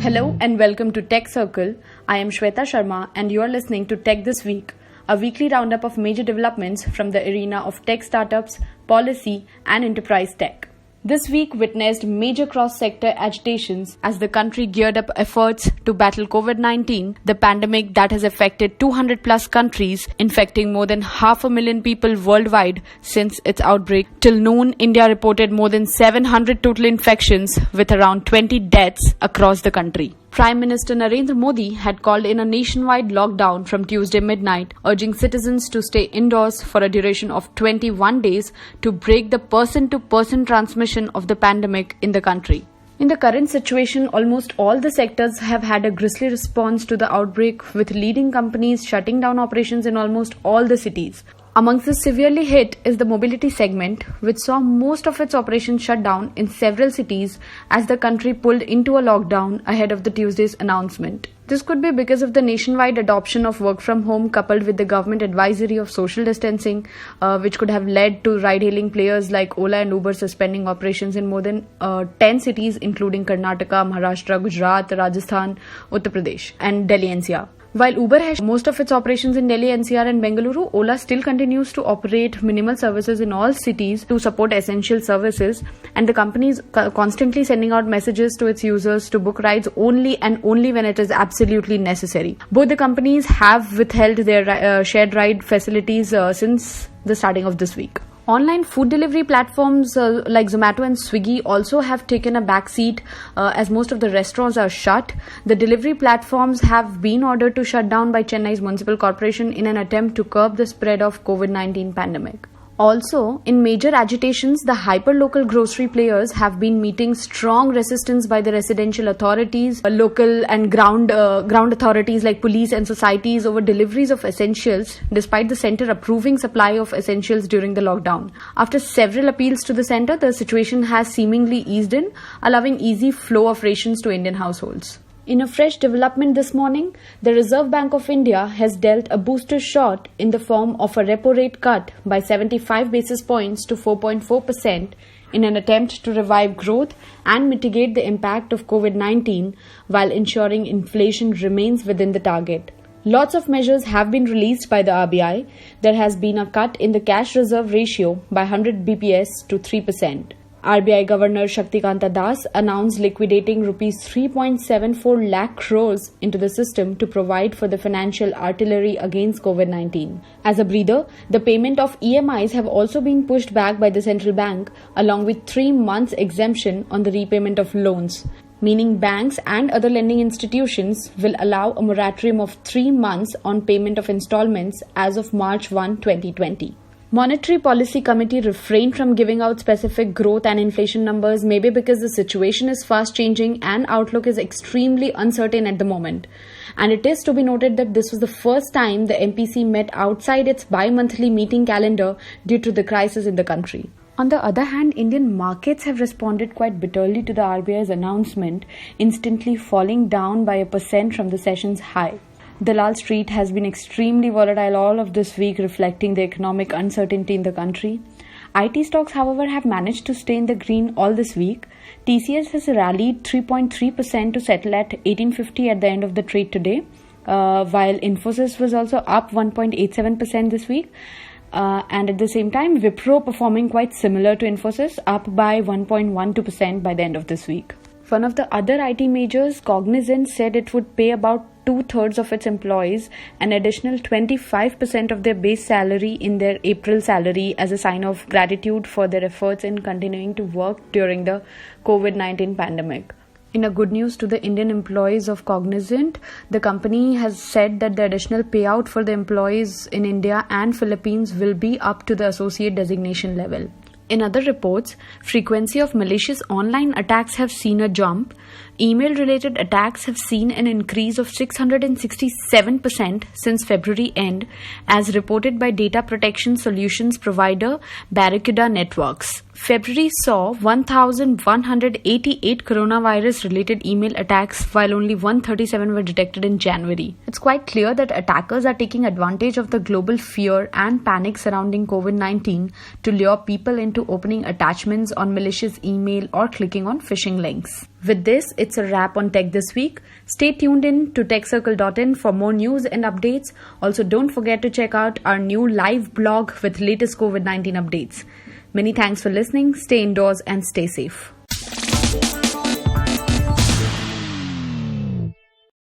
Hello and welcome to Tech Circle. I am Shweta Sharma and you are listening to Tech This Week, a weekly roundup of major developments from the arena of tech startups, policy and enterprise tech. This week witnessed major cross-sector agitations as the country geared up efforts to battle COVID-19, the pandemic that has affected 200 plus countries, infecting more than 500,000 people worldwide since its outbreak. Till noon, India reported more than 700 total infections with around 20 deaths across the country. Prime Minister Narendra Modi had called in a nationwide lockdown from Tuesday midnight, urging citizens to stay indoors for a duration of 21 days to break the person-to-person transmission of the pandemic in the country. In the current situation, almost all the sectors have had a grisly response to the outbreak, with leading companies shutting down operations in almost all the cities. Amongst the severely hit is the mobility segment, which saw most of its operations shut down in several cities as the country pulled into a lockdown ahead of the Tuesday's announcement. This could be because of the nationwide adoption of work from home coupled with the government advisory of social distancing, which could have led to ride-hailing players like Ola and Uber suspending operations in more than 10 cities including Karnataka, Maharashtra, Gujarat, Rajasthan, Uttar Pradesh and Delhi NCR. While Uber has most of its operations in Delhi NCR and Bengaluru, Ola still continues to operate minimal services in all cities to support essential services, and the company is constantly sending out messages to its users to book rides only and only when it is absolutely necessary. Both the companies have withheld their shared ride facilities since the starting of this week. Online food delivery platforms like Zomato and Swiggy also have taken a backseat as most of the restaurants are shut. The delivery platforms have been ordered to shut down by Chennai's municipal corporation in an attempt to curb the spread of COVID-19 pandemic. Also, in major agitations, the hyper-local grocery players have been meeting strong resistance by the residential authorities, local and ground authorities like police and societies over deliveries of essentials, despite the centre approving supply of essentials during the lockdown. After several appeals to the centre, the situation has seemingly eased in, allowing easy flow of rations to Indian households. In a fresh development this morning, the Reserve Bank of India has dealt a booster shot in the form of a repo rate cut by 75 basis points to 4.4% in an attempt to revive growth and mitigate the impact of COVID-19 while ensuring inflation remains within the target. Lots of measures have been released by the RBI. There has been a cut in the cash reserve ratio by 100 bps to 3%. RBI Governor Shaktikanta Das announced liquidating Rs 3.74 lakh crores into the system to provide for the financial artillery against COVID-19. As a breather, the payment of EMIs have also been pushed back by the central bank, along with 3 months exemption on the repayment of loans, meaning banks and other lending institutions will allow a moratorium of 3 months on payment of installments as of March 1, 2020. Monetary Policy Committee refrained from giving out specific growth and inflation numbers, maybe because the situation is fast changing and outlook is extremely uncertain at the moment. And it is to be noted that this was the first time the MPC met outside its bi-monthly meeting calendar due to the crisis in the country. On the other hand, Indian markets have responded quite bitterly to the RBI's announcement, instantly falling down by 1% from the session's high. Dalal Street has been extremely volatile all of this week, reflecting the economic uncertainty in the country. IT stocks, however, have managed to stay in the green all this week. TCS has rallied 3.3% to settle at 1850 at the end of the trade today, while Infosys was also up 1.87% this week. And at the same time, Wipro performing quite similar to Infosys, up by 1.12% by the end of this week. One of the other IT majors, Cognizant, said it would pay about 2/3 of its employees an additional 25% of their base salary in their April salary as a sign of gratitude for their efforts in continuing to work during the COVID-19 pandemic. In a good news to the Indian employees of Cognizant, the company has said that the additional payout for the employees in India and Philippines will be up to the associate designation level. In other reports, frequency of malicious online attacks have seen a jump. Email-related attacks have seen an increase of 667% since February end, as reported by data protection solutions provider Barracuda Networks. February saw 1,188 coronavirus-related email attacks, while only 137 were detected in January. It's quite clear that attackers are taking advantage of the global fear and panic surrounding COVID-19 to lure people into opening attachments on malicious email or clicking on phishing links. With this, it's a wrap on Tech This Week. Stay tuned in to techcircle.in for more news and updates. Also, don't forget to check out our new live blog with latest COVID-19 updates. Many thanks for listening. Stay indoors and stay safe.